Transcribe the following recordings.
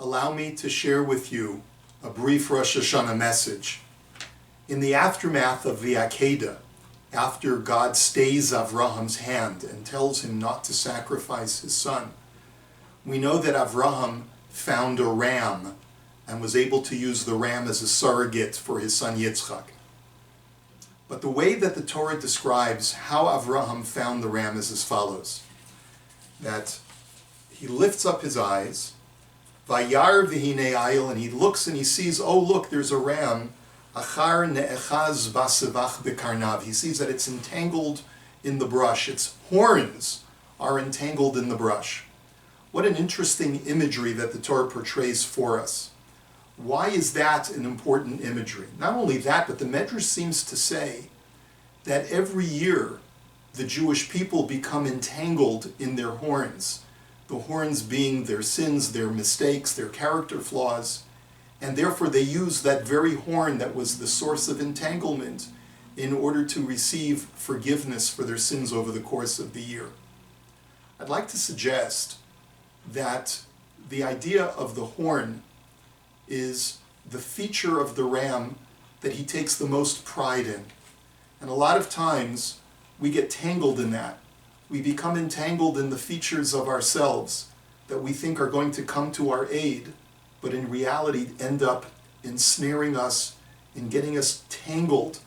allow me to share with you a brief Rosh HaShana message. In the aftermath of the Akedah, after God stays Avraham's hand and tells him not to sacrifice his son, we know that Avraham found a ram and was able to use the ram as a surrogate for his son Yitzchak. But the way that the Torah describes how Avraham found the ram is as follows: that he lifts up his eyes, Vayar v'hinei ayil, and he looks and he sees, oh look, there's a ram, achar ne'echaz basevach bekarnav. He sees that it's entangled in the brush. Its horns are entangled in the brush. What an interesting imagery that the Torah portrays for us. Why is that an important imagery? Not only that, but the Medrash seems to say that every year the Jewish people become entangled in their horns. The horns being their sins, their mistakes, their character flaws, and therefore they use that very horn that was the source of entanglement in order to receive forgiveness for their sins over the course of the year. I'd like to suggest that the idea of the horn is the feature of the ram that he takes the most pride in. And a lot of times we get tangled in that. We become entangled in the features of ourselves that we think are going to come to our aid, but in reality end up ensnaring us and getting us tangled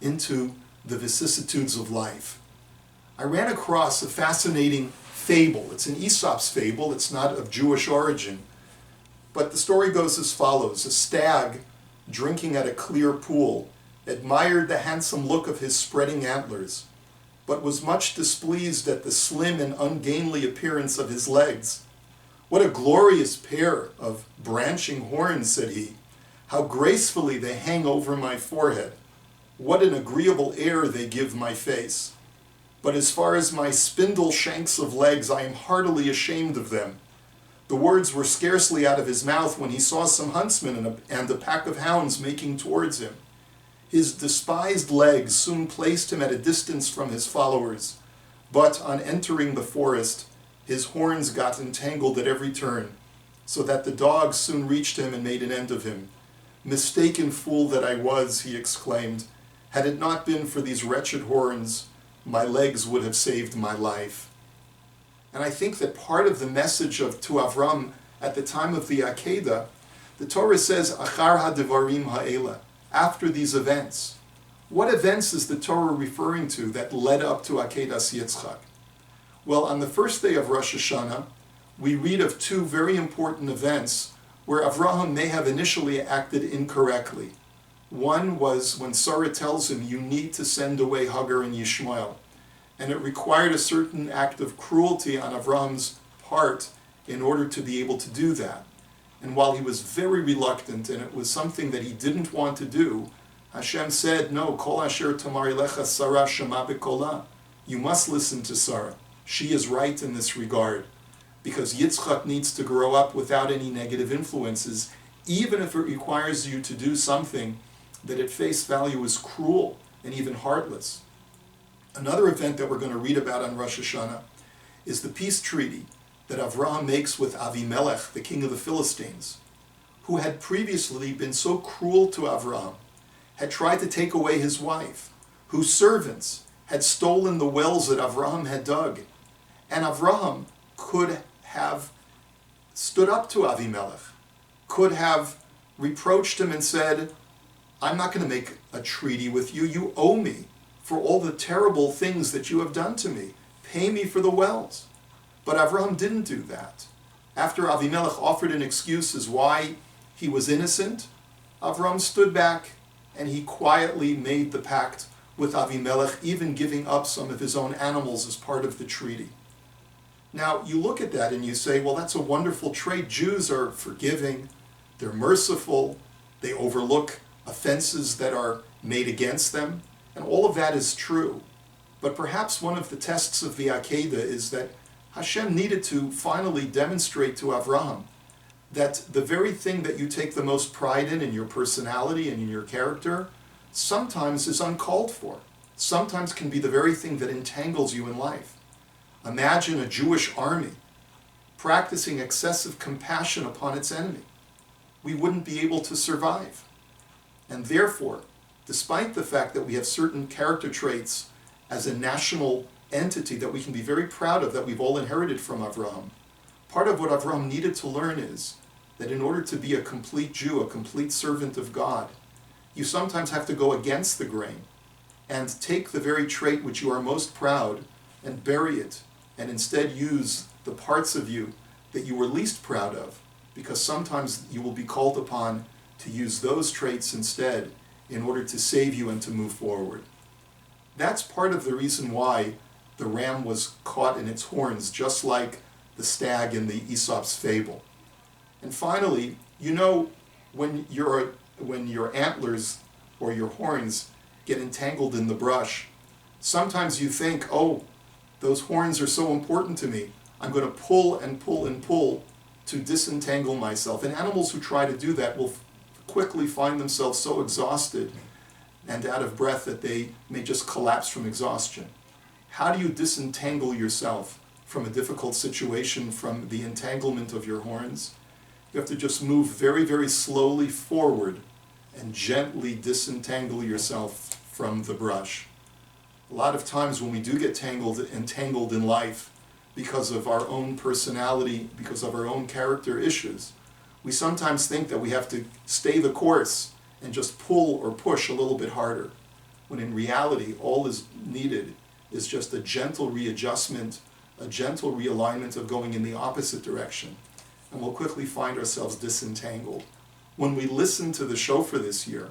into the vicissitudes of life. I ran across a fascinating fable. It's an Aesop's fable. It's not of Jewish origin. But the story goes as follows. A stag, drinking at a clear pool, admired the handsome look of his spreading antlers, but was much displeased at the slim and ungainly appearance of his legs. "What a glorious pair of branching horns," said he. "How gracefully they hang over my forehead. What an agreeable air they give my face. But as far as my spindle shanks of legs, I am heartily ashamed of them." The words were scarcely out of his mouth when he saw some huntsmen and a pack of hounds making towards him. His despised legs soon placed him at a distance from his followers, but on entering the forest, his horns got entangled at every turn, so that the dogs soon reached him and made an end of him. "Mistaken fool that I was," he exclaimed. "Had it not been for these wretched horns, my legs would have saved my life." And I think that part of the message to Avram at the time of the Akedah, the Torah says, Achar ha'devarim ha'ela, after these events. What events is the Torah referring to that led up to Akedas Yitzchak? Well, on the first day of Rosh HaShana, we read of two very important events where Avraham may have initially acted incorrectly. One was when Sarah tells him, you need to send away Hagar and Yishmael. And it required a certain act of cruelty on Avraham's part in order to be able to do that. And while he was very reluctant, and it was something that he didn't want to do, Hashem said, no, Kol asher tamar lecha Sarah shema bekola. You must listen to Sarah. She is right in this regard, because Yitzchak needs to grow up without any negative influences, even if it requires you to do something that at face value is cruel and even heartless. Another event that we're going to read about on Rosh Hashanah is the peace treaty that Avraham makes with Avimelech, the king of the Philistines, who had previously been so cruel to Avraham, had tried to take away his wife, whose servants had stolen the wells that Avraham had dug. And Avraham could have stood up to Avimelech, could have reproached him and said, I'm not going to make a treaty with you. You owe me for all the terrible things that you have done to me. Pay me for the wells. But Avraham didn't do that. After Avimelech offered an excuse as why he was innocent, Avraham stood back and he quietly made the pact with Avimelech, even giving up some of his own animals as part of the treaty. Now, you look at that and you say, well, that's a wonderful trait. Jews are forgiving, they're merciful, they overlook offenses that are made against them. And all of that is true. But perhaps one of the tests of the Akedah is that Hashem needed to finally demonstrate to Avraham that the very thing that you take the most pride in your personality and in your character, sometimes is uncalled for. Sometimes can be the very thing that entangles you in life. Imagine a Jewish army practicing excessive compassion upon its enemy. We wouldn't be able to survive. And therefore, despite the fact that we have certain character traits as a national entity that we can be very proud of, that we've all inherited from Avraham, part of what Avraham needed to learn is that in order to be a complete Jew, a complete servant of God, you sometimes have to go against the grain and take the very trait which you are most proud and bury it, and instead use the parts of you that you were least proud of, because sometimes you will be called upon to use those traits instead in order to save you and to move forward. That's part of the reason why the ram was caught in its horns, just like the stag in the Aesop's fable. And finally, you know, when your antlers or your horns get entangled in the brush, sometimes you think, oh, those horns are so important to me. I'm going to pull and pull and pull to disentangle myself. And animals who try to do that will quickly find themselves so exhausted and out of breath that they may just collapse from exhaustion. How do you disentangle yourself from a difficult situation, from the entanglement of your horns? You have to just move very, very slowly forward and gently disentangle yourself from the brush. A lot of times when we do get entangled in life because of our own personality, because of our own character issues, we sometimes think that we have to stay the course and just pull or push a little bit harder, when in reality all is needed is just a gentle readjustment, a gentle realignment of going in the opposite direction, and we'll quickly find ourselves disentangled. When we listen to the shofar this year,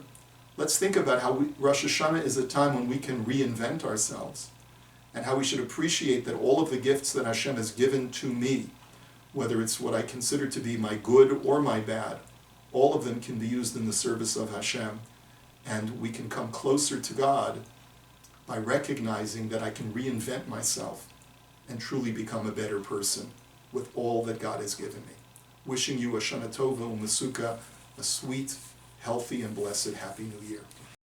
let's think about how Rosh Hashanah is a time when we can reinvent ourselves, and how we should appreciate that all of the gifts that Hashem has given to me, whether it's what I consider to be my good or my bad, all of them can be used in the service of Hashem, and we can come closer to God by recognizing that I can reinvent myself and truly become a better person with all that God has given me. Wishing you a Shana Tova U'Mesuka, a sweet, healthy, and blessed Happy New Year.